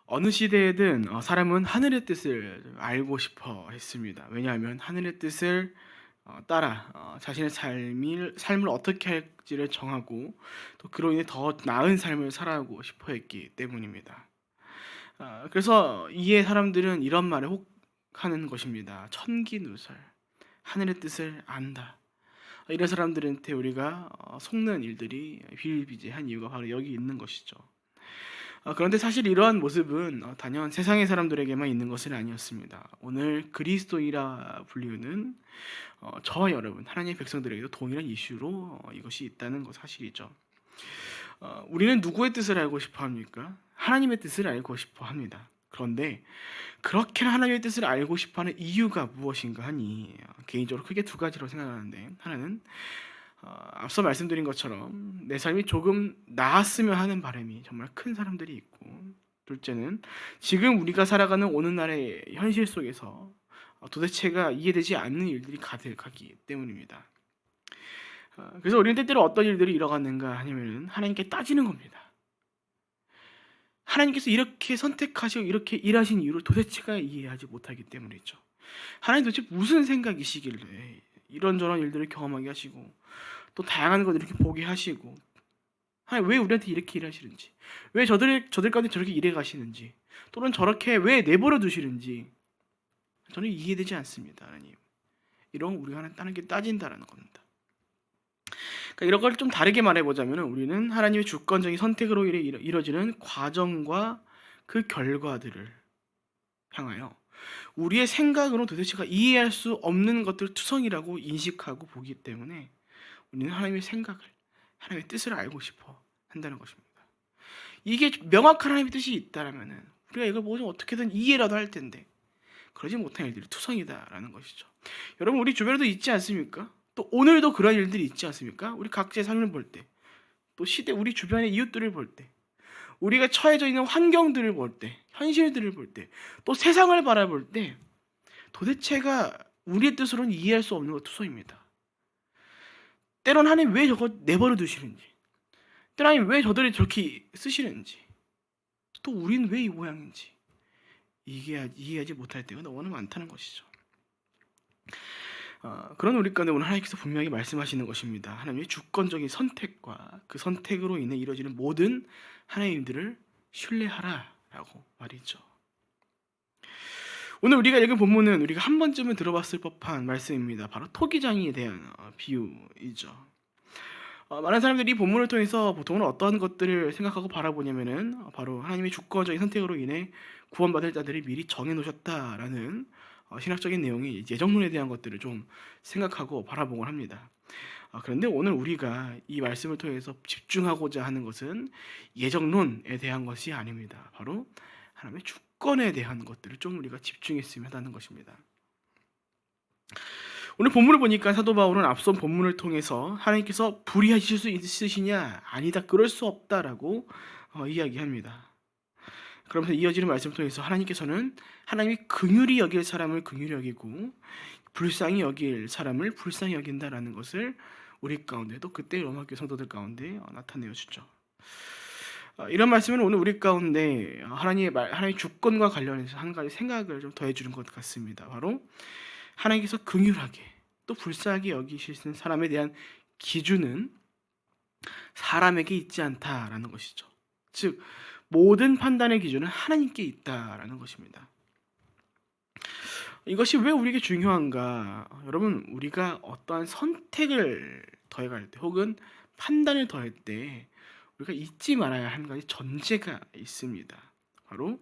어느 시대에든 사람은 하늘의 뜻을 알고 싶어 했습니다. 왜냐하면 하늘의 뜻을 따라 자신의 삶을 어떻게 할지를 정하고 또 그로 인해 더 나은 삶을 살아가고 싶어 했기 때문입니다. 그래서 이에 사람들은 이런 말에 혹 하는 것입니다. 천기누설, 하늘의 뜻을 안다. 이런 사람들한테 우리가 속는 일들이 비일비재한 이유가 바로 여기 있는 것이죠. 그런데 사실 이러한 모습은 단연 세상의 사람들에게만 있는 것은 아니었습니다. 오늘 그리스도이라 불리우는 저와 여러분, 하나님의 백성들에게도 동일한 이슈로 이것이 있다는 것 사실이죠. 우리는 누구의 뜻을 알고 싶어 합니까? 하나님의 뜻을 알고 싶어 합니다. 그런데 그렇게 하나님의 뜻을 알고 싶어하는 이유가 무엇인가 하니 개인적으로 크게 두 가지로 생각하는데, 하나는 앞서 말씀드린 것처럼 내 삶이 조금 나았으면 하는 바람이 정말 큰 사람들이 있고, 둘째는 지금 우리가 살아가는 오늘날의 현실 속에서 도대체가 이해되지 않는 일들이 가득하기 때문입니다. 그래서 우리는 때때로 어떤 일들이 일어났는가 하냐면 하나님께 따지는 겁니다. 하나님께서 이렇게 선택하시고 이렇게 일하신 이유를 도대체가 이해하지 못하기 때문이죠. 하나님 도대체 무슨 생각이시길래 이런저런 일들을 경험하게 하시고 또 다양한 것을 이렇게 보게 하시고, 하나님 왜 우리한테 이렇게 일하시는지, 왜 저들 가운데 저렇게 일해 가시는지, 또는 저렇게 왜 내버려 두시는지 저는 이해되지 않습니다. 하나님, 이런 우리가 하나님께 따진다라는 겁니다. 그러니까 이런 걸 좀 다르게 말해보자면, 우리는 하나님의 주권적인 선택으로 인해 이뤄지는 과정과 그 결과들을 향하여 우리의 생각으로 도대체가 이해할 수 없는 것들 투성이라고 인식하고 보기 때문에 우리는 하나님의 생각을, 하나님의 뜻을 알고 싶어 한다는 것입니다. 이게 명확한 하나님의 뜻이 있다라면은 우리가 이걸 뭐 좀 어떻게든 이해라도 할 텐데, 그러지 못한 일들이 투성이다라는 것이죠. 여러분, 우리 주변에도 있지 않습니까? 또 오늘도 그런 일들이 있지 않습니까? 우리 각자의 삶을 볼 때, 또 시대, 우리 주변의 이웃들을 볼 때, 우리가 처해져 있는 환경들을 볼 때, 현실들을 볼 때, 또 세상을 바라볼 때 도대체가 우리의 뜻으로는 이해할 수 없는 것 투성입니다. 때론 하나님 왜 저거 내버려 두시는지, 때론 하나님 왜 저들이 저렇게 쓰시는지, 또 우리는 왜 이 모양인지 이해하지 못할 때가 너무나 많다는 것이죠. 그런 우리 가운데 오늘 하나님께서 분명히 말씀하시는 것입니다. 하나님의 주권적인 선택과 그 선택으로 인해 이루어지는 모든 하나님들을 신뢰하라라고 말이죠. 오늘 우리가 읽은 본문은 우리가 한 번쯤은 들어봤을 법한 말씀입니다. 바로 토기장이에 대한 비유이죠. 많은 사람들이 이 본문을 통해서 보통은 어떠한 것들을 생각하고 바라보냐면은 바로 하나님의 주권적인 선택으로 인해 구원받을 자들이 미리 정해놓으셨다라는 신학적인 내용이 예정론에 대한 것들을 좀 생각하고 바라보곤 합니다. 그런데 오늘 우리가 이 말씀을 통해서 집중하고자 하는 것은 예정론에 대한 것이 아닙니다. 바로 하나님의 주권에 대한 것들을 좀 우리가 집중했으면 하는 것입니다. 오늘 본문을 보니까 사도 바울은 앞선 본문을 통해서 하나님께서 불의하실 수 있으시냐? 아니다, 그럴 수 없다라고 이야기합니다. 그러면서 이어지는 말씀을 통해서 하나님께서는 하나님이 긍휼히 여길 사람을 긍휼히 여기고 불쌍히 여길 사람을 불쌍히 여긴다라는 것을 우리 가운데도 그때 로마교회 성도들 가운데 나타내어 주죠. 이런 말씀은 오늘 우리 가운데 하나님의 주권과 관련해서 한 가지 생각을 좀 더해주는 것 같습니다. 바로 하나님께서 긍휼하게 또 불쌍하게 여기시는 사람에 대한 기준은 사람에게 있지 않다라는 것이죠. 즉 모든 판단의 기준은 하나님께 있다라는 것입니다. 이것이 왜 우리에게 중요한가? 여러분, 우리가 어떠한 선택을 더해갈 때 혹은 판단을 더할 때 우리가 잊지 말아야 할 한 가지 전제가 있습니다. 바로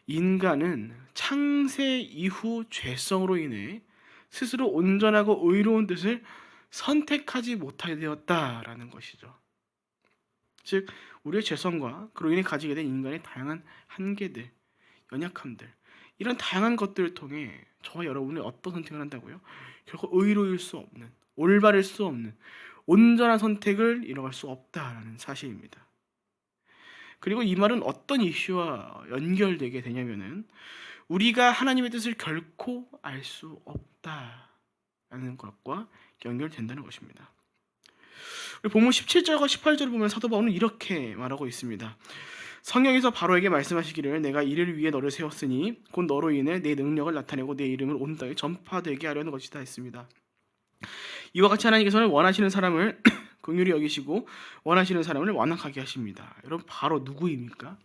인간은 창세 이후 죄성으로 인해 스스로 온전하고 의로운 뜻을 선택하지 못하게 되었다라는 것이죠. 즉 우리의 죄성과 그로 인해 가지게 된 인간의 다양한 한계들, 연약함들, 이런 다양한 것들을 통해 저와 여러분이 어떤 선택을 한다고요? 결코 의로울 수 없는, 올바를 수 없는 온전한 선택을 이뤄갈 수 없다라는 사실입니다. 그리고 이 말은 어떤 이슈와 연결되게 되냐면은 우리가 하나님의 뜻을 결코 알 수 없다라는 것과 연결된다는 것입니다. 우리 본문 17절과 18절을 보면 사도 바울은 이렇게 말하고 있습니다. 성경에서 바로에게 말씀하시기를 내가 이를 위해 너를 세웠으니 곧 너로 인해 내 능력을 나타내고 내 이름을 온 땅에 전파되게 하려는 것이다 했습니다. 이와 같이 하나님께서는 원하시는 사람을 긍휼히 여기시고 원하시는 사람을 완악하게 하십니다. 여러분 바로 누구입니까?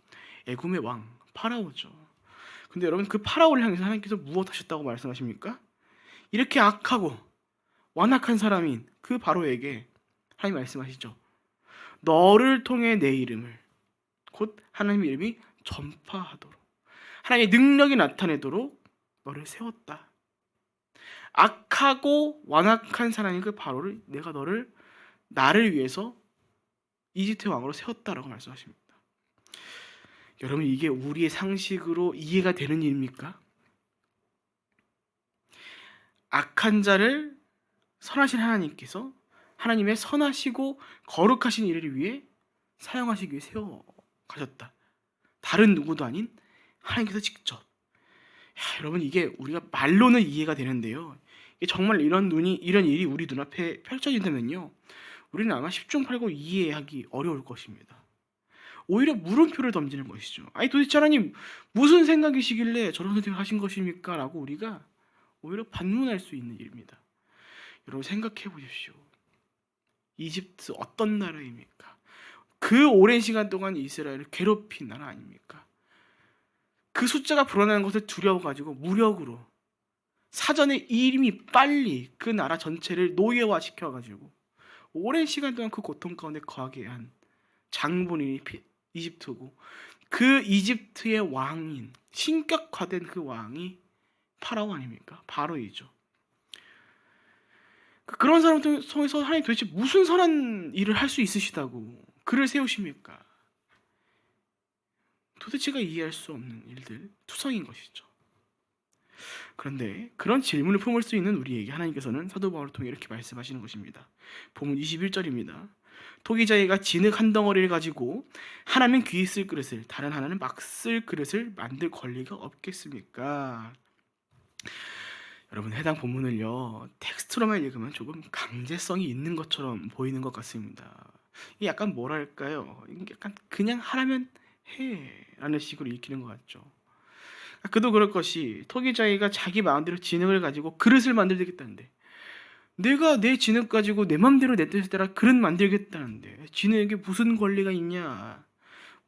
애굽의 왕 파라오죠. 근데 여러분 그 파라오를 향해서 하나님께서 무엇 하셨다고 말씀하십니까? 이렇게 악하고 완악한 사람인 그 바로에게 하나님 말씀하시죠. 너를 통해 내 이름을 곧 하나님의 이름이 전파하도록 하나님의 능력이 나타내도록 너를 세웠다. 악하고 완악한 사람인 그 바로를 내가 나를 위해서 이집트 왕으로 세웠다라고 말씀하십니다. 여러분 이게 우리의 상식으로 이해가 되는 일입니까? 악한 자를 선하신 하나님께서 하나님의 선하시고 거룩하신 일을 위해 사용하시기 위해 세워 가셨다. 다른 누구도 아닌 하나님께서 직접. 여러분 이게 우리가 말로는 이해가 되는데요. 이게 정말 이런 일이 우리 눈앞에 펼쳐진다면요. 우리는 아마 10중 8구 이해하기 어려울 것입니다. 오히려 물음표를 던지는 것이죠. 아니 도대체 하나님 무슨 생각이시길래 저런 선택을 하신 것입니까? 라고 우리가 오히려 반문할 수 있는 일입니다. 여러분 생각해 보십시오. 이집트 어떤 나라입니까? 그 오랜 시간 동안 이스라엘을 괴롭힌 나라 아닙니까? 그 숫자가 불어나는 것을 두려워가지고 무력으로 사전에 이미 빨리 그 나라 전체를 노예화 시켜가지고 오랜 시간 동안 그 고통 가운데 거하게 한 장본인이 이집트고 그 이집트의 왕인 신격화된 그 왕이 파라오 아닙니까? 바로이죠. 그런 사람 통해서 하나님 도대체 무슨 선한 일을 할 수 있으시다고 그를 세우십니까? 도대체가 이해할 수 없는 일들, 투성인 것이죠. 그런데 그런 질문을 품을 수 있는 우리에게 하나님께서는 사도 바울을 통해 이렇게 말씀하시는 것입니다. 본문 21절입니다. 토기자애가 진흙 한 덩어리를 가지고 하나는 귀 쓸 그릇을 다른 하나는 막 쓸 그릇을 만들 권리가 없겠습니까? 여러분 해당 본문을요 텍스트로만 읽으면 조금 강제성이 있는 것처럼 보이는 것 같습니다. 이게 약간 뭐랄까요? 약간 그냥 하라면 해라는 식으로 읽히는 것 같죠. 그도 그럴 것이 토기자애가 자기 마음대로 진흙을 가지고 그릇을 만들겠다는데 내가 내 진흙 가지고 내 마음대로 내 뜻에 따라 그릇 만들겠다는데 진흙에 무슨 권리가 있냐?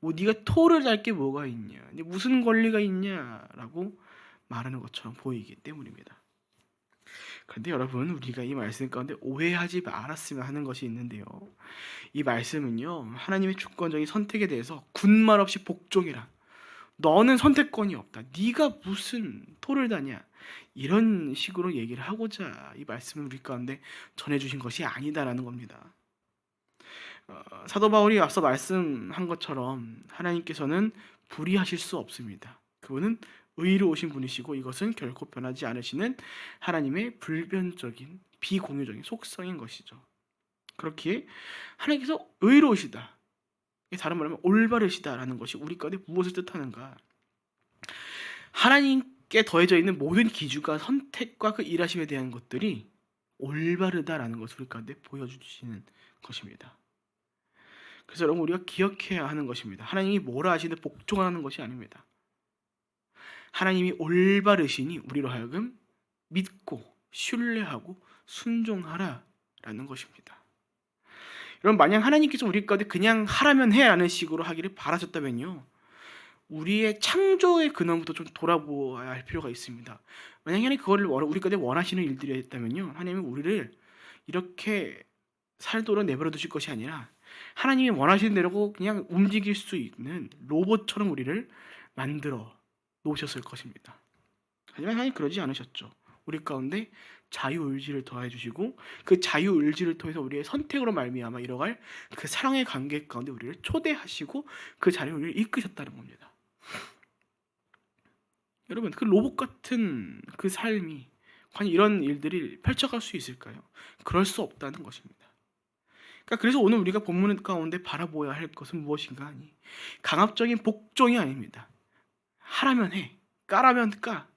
뭐 네가 토를 달 게 뭐가 있냐? 무슨 권리가 있냐라고 말하는 것처럼 보이기 때문입니다. 그런데 여러분 우리가 이 말씀 가운데 오해하지 말았으면 하는 것이 있는데요. 이 말씀은요 하나님의 주권적인 선택에 대해서 군말 없이 복종해라. 너는 선택권이 없다. 네가 무슨 토를 다냐. 이런 식으로 얘기를 하고자 이 말씀을 우리 가운데 전해주신 것이 아니다라는 겁니다. 사도 바울이 앞서 말씀한 것처럼 하나님께서는 불의하실 수 없습니다. 그분은 의로우신 분이시고 이것은 결코 변하지 않으시는 하나님의 불변적인 비공유적인 속성인 것이죠. 그렇기에 하나님께서 의로우시다. 다른 말로 하면 올바르시다라는 것이 우리 가운데 무엇을 뜻하는가? 하나님께 더해져 있는 모든 기준과 선택과 그 일하심에 대한 것들이 올바르다라는 것을 우리 가운데 보여주시는 것입니다. 그래서 여러분 우리가 기억해야 하는 것입니다. 하나님이 뭐라 하시는데 복종하는 것이 아닙니다. 하나님이 올바르시니 우리로 하여금 믿고 신뢰하고 순종하라라는 것입니다. 여러분 만약 하나님께서 우리 가운데 그냥 하라면 해라는 식으로 하기를 바라셨다면요. 우리의 창조의 근원부터 좀 돌아보아야 할 필요가 있습니다. 만약 하나님 그거를 우리 가운데 원하시는 일들이었다면요. 하나님은 우리를 이렇게 살도록 내버려 두실 것이 아니라 하나님이 원하시는 대로 그냥 움직일 수 있는 로봇처럼 우리를 만들어 놓으셨을 것입니다. 하지만 하나님 그러지 않으셨죠. 우리 가운데 자유의지를 더해 주시고 그 자유의지를 통해서 우리의 선택으로 말미암아 이뤄갈 그 사랑의 관계 가운데 우리를 초대하시고 그 자리에 우리를 이끄셨다는 겁니다. 여러분 그 로봇 같은 그 삶이 과연 이런 일들이 펼쳐갈 수 있을까요? 그럴 수 없다는 것입니다. 그래서 오늘 우리가 본문 가운데 바라보아야 할 것은 무엇인가 하니 강압적인 복종이 아닙니다. 하라면 해, 까라면 까.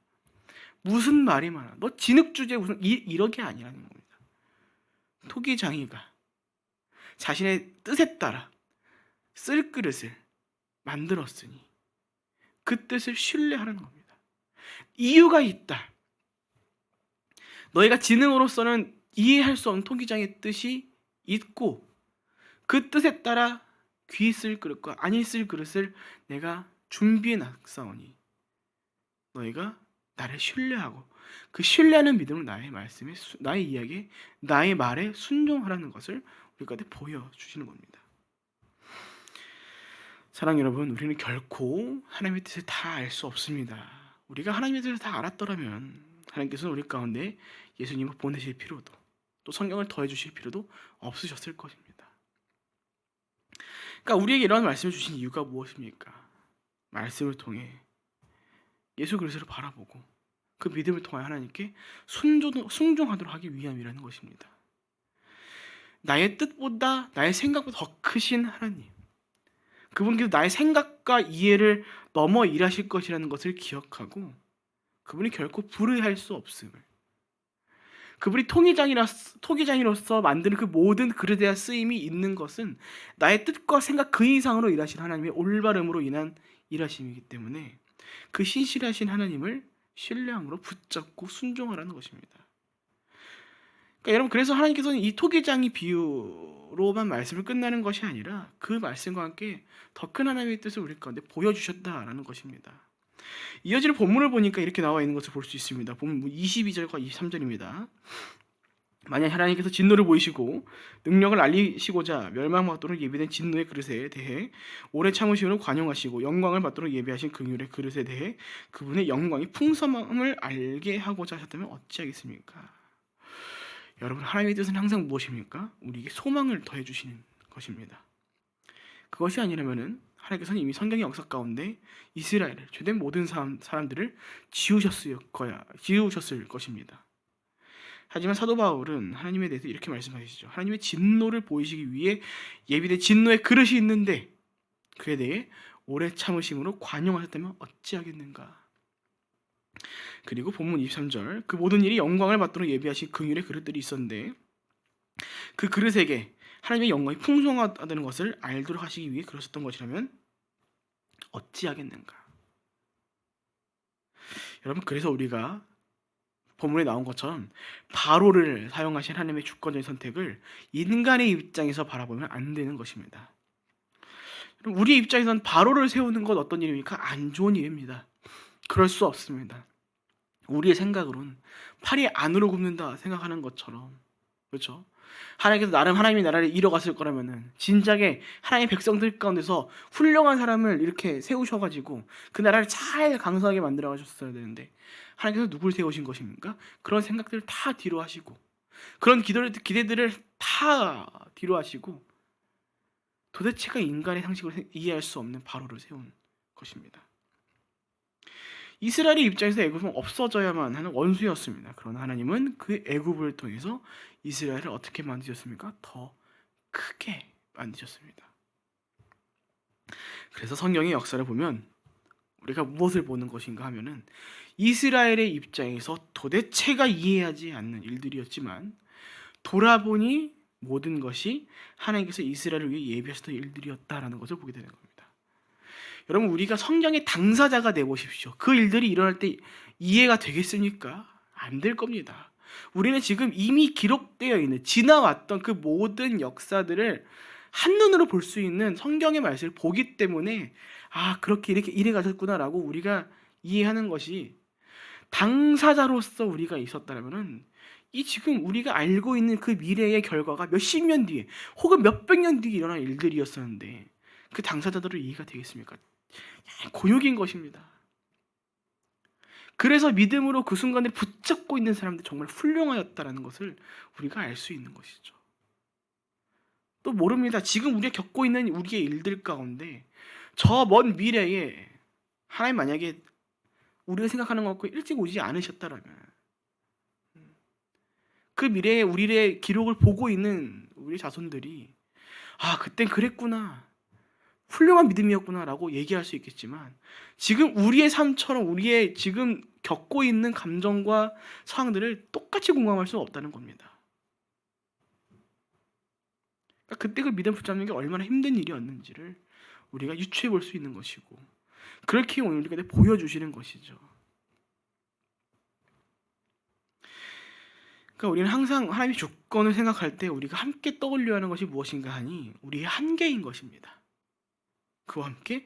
무슨 말이 많아. 너 진흙 주제 무슨 이러게 아니라는 겁니다. 토기장이가 자신의 뜻에 따라 쓸 그릇을 만들었으니 그 뜻을 신뢰하라는 겁니다. 이유가 있다. 너희가 지능으로서는 이해할 수 없는 토기장의 뜻이 있고 그 뜻에 따라 귀 쓸 그릇과 아니 쓸 그릇을 내가 준비해 놨사오니 너희가 나를 신뢰하고 그 신뢰하는 믿음을 나의 말씀에 나의 이야기에 나의 말에 순종하라는 것을 우리한테 보여주시는 겁니다. 사랑 여러분, 우리는 결코 하나님의 뜻을 다 알 수 없습니다. 우리가 하나님의 뜻을 다 알았더라면 하나님께서는 우리 가운데 예수님을 보내실 필요도 또 성경을 더해 주실 필요도 없으셨을 것입니다. 그러니까 우리에게 이런 말씀을 주신 이유가 무엇입니까? 말씀을 통해 예수 그리스도를 바라보고 그 믿음을 통해 하나님께 순종하도록 하기 위함이라는 것입니다. 나의 뜻보다 나의 생각보다 더 크신 하나님, 그분께서 나의 생각과 이해를 넘어 일하실 것이라는 것을 기억하고 그분이 결코 불의할 수 없음을, 그분이 토기장이로서 만드는 그 모든 그릇에 대한 쓰임이 있는 것은 나의 뜻과 생각 그 이상으로 일하신 하나님의 올바름으로 인한 일하심이기 때문에 그 신실하신 하나님을 신뢰함으로 붙잡고 순종하라는 것입니다. 그러니까 여러분, 그래서 하나님께서는 이 토기장이 비유로만 말씀을 끝나는 것이 아니라 그 말씀과 함께 더 큰 하나님의 뜻을 우리 가운데 보여주셨다라는 것입니다. 이어지는 본문을 보니까 이렇게 나와 있는 것을 볼 수 있습니다. 본문 22절과 23절입니다. 만약 하나님께서 진노를 보이시고 능력을 알리시고자 멸망받도록 예비된 진노의 그릇에 대해 오래 참으시므로 관용하시고 영광을 받도록 예비하신 긍휼의 그릇에 대해 그분의 영광이 풍성함을 알게 하고자 하셨다면 어찌하겠습니까? 여러분, 하나님의 뜻은 항상 무엇입니까? 우리에게 소망을 더해 주시는 것입니다. 그것이 아니라면은 하나님께서는 이미 성경의 역사 가운데 이스라엘을, 죄된 모든 사람들을 지우셨을 것입니다. 하지만 사도 바울은 하나님에 대해서 이렇게 말씀하시죠. 하나님의 진노를 보이시기 위해 예비된 진노의 그릇이 있는데 그에 대해 오래 참으심으로 관용하셨다면 어찌하겠는가. 그리고 본문 23절, 그 모든 일이 영광을 받도록 예비하신 긍휼의 그릇들이 있었는데 그 그릇에게 하나님의 영광이 풍성하다는 것을 알도록 하시기 위해 그러셨던 것이라면 어찌하겠는가. 여러분, 그래서 우리가 본문에 나온 것처럼 바로를 사용하신 하나님의 주권적인 선택을 인간의 입장에서 바라보면 안 되는 것입니다. 우리의 입장에서는 바로를 세우는 것 어떤 일입니까? 안 좋은 일입니다. 그럴 수 없습니다. 우리의 생각으로는 팔이 안으로 굽는다 생각하는 것처럼, 그렇죠? 하나님께서 나름 하나님이 나라를 이뤄갔을 거라면은 진작에 하나님의 백성들 가운데서 훌륭한 사람을 이렇게 세우셔가지고 그 나라를 잘 강성하게 만들어 가셨어야 되는데 하나님께서 누굴 세우신 것입니까? 그런 생각들을 다 뒤로 하시고 그런 기대들을 다 뒤로 하시고 도대체가 인간의 상식으로 이해할 수 없는 바로를 세운 것입니다. 이스라엘의 입장에서 애굽은 없어져야만 하는 원수였습니다. 그러나 하나님은 그 애굽을 통해서 이스라엘을 어떻게 만드셨습니까? 더 크게 만드셨습니다. 그래서 성경의 역사를 보면 우리가 무엇을 보는 것인가 하면은 이스라엘의 입장에서 도대체가 이해하지 않는 일들이었지만 돌아보니 모든 것이 하나님께서 이스라엘을 위해 예비하셨던 일들이었다라는 것을 보게 되는 겁니다. 여러분, 우리가 성경의 당사자가 되보십시오. 그 일들이 일어날 때 이해가 되겠습니까? 안 될 겁니다. 우리는 지금 이미 기록되어 있는 지나왔던 그 모든 역사들을 한눈으로 볼 수 있는 성경의 말씀을 보기 때문에 그렇게 이렇게 이래 가셨구나라고 우리가 이해하는 것이, 당사자로서 우리가 있었다면은 이 지금 우리가 알고 있는 그 미래의 결과가 몇십 년 뒤에 혹은 몇백 년 뒤에 일어날 일들이었었는데 그 당사자들로 이해가 되겠습니까? 고역인 것입니다. 그래서 믿음으로 그 순간에 붙잡고 있는 사람들 정말 훌륭하였다라는 것을 우리가 알 수 있는 것이죠. 또 모릅니다. 지금 우리가 겪고 있는 우리의 일들 가운데 저 먼 미래에 하나님 만약에 우리가 생각하는 것과 일찍 오지 않으셨다라면 그 미래에 우리의 기록을 보고 있는 우리 자손들이 그땐 그랬구나, 훌륭한 믿음이었구나라고 얘기할 수 있겠지만 지금 우리의 삶처럼 우리의 지금 겪고 있는 감정과 상황들을 똑같이 공감할 수는 없다는 겁니다. 그러니까 그때 그 믿음 붙잡는 게 얼마나 힘든 일이었는지를 우리가 유추해 볼 수 있는 것이고, 그렇게 오늘 우리가 보여주시는 것이죠. 그러니까 우리는 항상 하나님의 주권을 생각할 때 우리가 함께 떠올려야 하는 것이 무엇인가 하니 우리의 한계인 것입니다. 그와 함께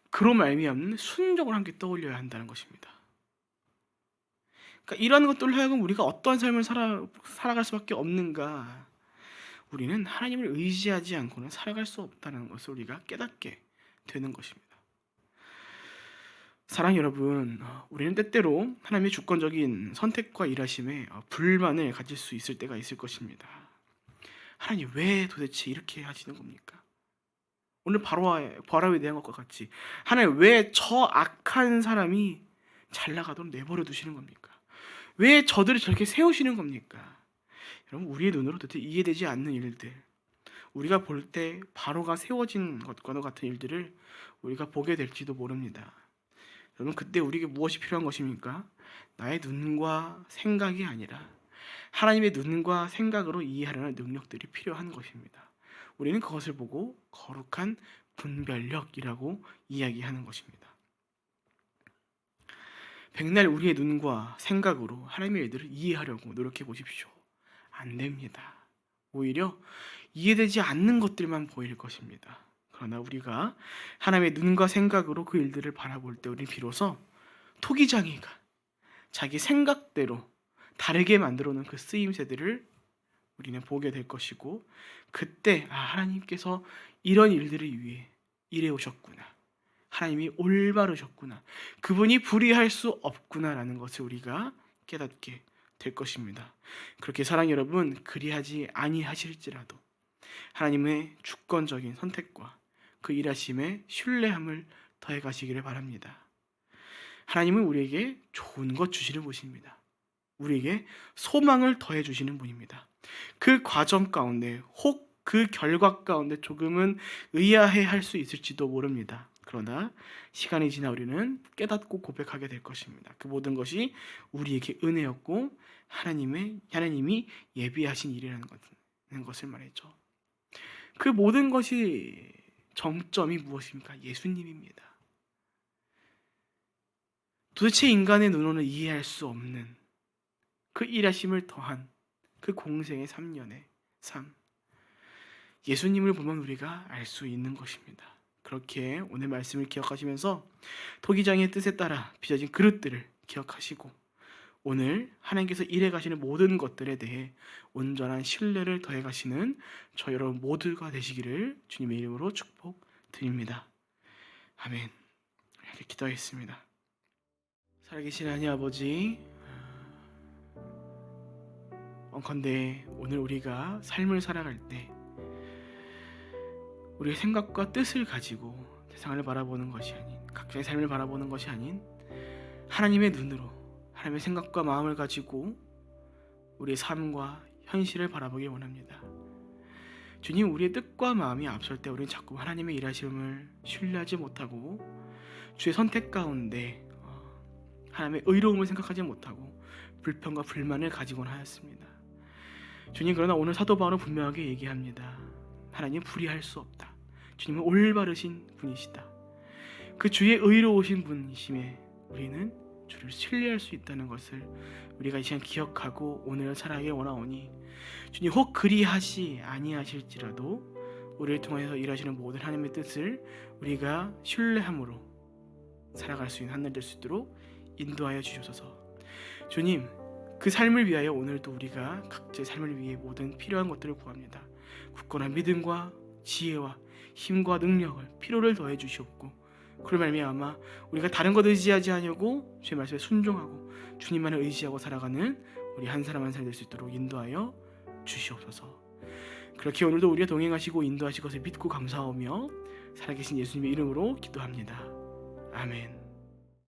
그로 말미암는 순종을 함께 떠올려야 한다는 것입니다. 그러니까 이러한 것들로 하여금 우리가 어떠한 삶을 살아갈 수밖에 없는가, 우리는 하나님을 의지하지 않고는 살아갈 수 없다는 것을 우리가 깨닫게 되는 것입니다. 사랑 여러분, 우리는 때때로 하나님의 주권적인 선택과 일하심에 불만을 가질 수 있을 때가 있을 것입니다. 하나님 왜 도대체 이렇게 하시는 겁니까? 오늘 바로에 대한 것과 같이 하나님 왜 저 악한 사람이 잘 나가도록 내버려 두시는 겁니까? 왜 저들을 저렇게 세우시는 겁니까? 여러분, 우리의 눈으로 도대체 이해되지 않는 일들, 우리가 볼 때 바로가 세워진 것과도 같은 일들을 우리가 보게 될지도 모릅니다. 여러분, 그때 우리에게 무엇이 필요한 것입니까? 나의 눈과 생각이 아니라 하나님의 눈과 생각으로 이해하려는 능력들이 필요한 것입니다. 우리는 그것을 보고 거룩한 분별력이라고 이야기하는 것입니다. 백날 우리의 눈과 생각으로 하나님의 일들을 이해하려고 노력해 보십시오. 안 됩니다. 오히려 이해되지 않는 것들만 보일 것입니다. 그러나 우리가 하나님의 눈과 생각으로 그 일들을 바라볼 때 우리는 비로소 토기장이가 자기 생각대로 다르게 만들어 놓은 그 쓰임새들을 우리는 보게 될 것이고, 그때 하나님께서 이런 일들을 위해 일해 오셨구나, 하나님이 올바르셨구나, 그분이 불의할 수 없구나라는 것을 우리가 깨닫게 될 것입니다. 그렇게 사랑 여러분, 그리하지 아니하실지라도 하나님의 주권적인 선택과 그 일하심에 신뢰함을 더해 가시기를 바랍니다. 하나님은 우리에게 좋은 것 주시는 분입니다. 우리에게 소망을 더해 주시는 분입니다. 그 과정 가운데 혹 그 결과 가운데 조금은 의아해 할 수 있을지도 모릅니다. 그러나 시간이 지나 우리는 깨닫고 고백하게 될 것입니다. 그 모든 것이 우리에게 은혜였고 하나님이 예비하신 일이라는 것을 말했죠. 그 모든 것이 정점이 무엇입니까? 예수님입니다. 도대체 인간의 눈으로는 이해할 수 없는 그 일하심을 더한 그 공생의 3년의 삶, 예수님을 보면 우리가 알 수 있는 것입니다. 그렇게 오늘 말씀을 기억하시면서 토기장의 뜻에 따라 빚어진 그릇들을 기억하시고 오늘 하나님께서 일해 가시는 모든 것들에 대해 온전한 신뢰를 더해 가시는 저 여러분 모두가 되시기를 주님의 이름으로 축복드립니다. 아멘. 이렇게 기도하겠습니다. 살아계신 하나님 아버지, 원컨대 오늘 우리가 삶을 살아갈 때 우리의 생각과 뜻을 가지고 세상을 바라보는 것이 아닌, 각자의 삶을 바라보는 것이 아닌 하나님의 눈으로 하나님의 생각과 마음을 가지고 우리의 삶과 현실을 바라보기 원합니다. 주님, 우리의 뜻과 마음이 앞설 때 우리는 자꾸 하나님의 일하심을 신뢰하지 못하고 주의 선택 가운데 하나님의 의로움을 생각하지 못하고 불평과 불만을 가지곤 하였습니다. 주님, 그러나 오늘 사도 바울은 분명하게 얘기합니다. 하나님 불의할 수 없다. 주님은 올바르신 분이시다. 그 주의 의로우신 분이심에 우리는 주를 신뢰할 수 있다는 것을 우리가 이 시간 기억하고 오늘을 살아가기 원하오니 주님, 혹 그리하시 아니하실지라도 우리를 통해서 일하시는 모든 하나님의 뜻을 우리가 신뢰함으로 살아갈 수 있는 한 날 될 수 있도록 인도하여 주셔서 주님, 그 삶을 위하여 오늘도 우리가 각자의 삶을 위해 모든 필요한 것들을 구합니다. 굳건한 믿음과 지혜와 힘과 능력을 필요를 더해 주시옵고, 그로 말미암아 우리가 다른 것 의지하지 아니하고 주의 말씀에 순종하고 주님만을 의지하고 살아가는 우리 한 사람 한 사람 될 수 있도록 인도하여 주시옵소서. 그렇게 오늘도 우리와 동행하시고 인도하실 것을 믿고 감사하며 살아계신 예수님의 이름으로 기도합니다. 아멘.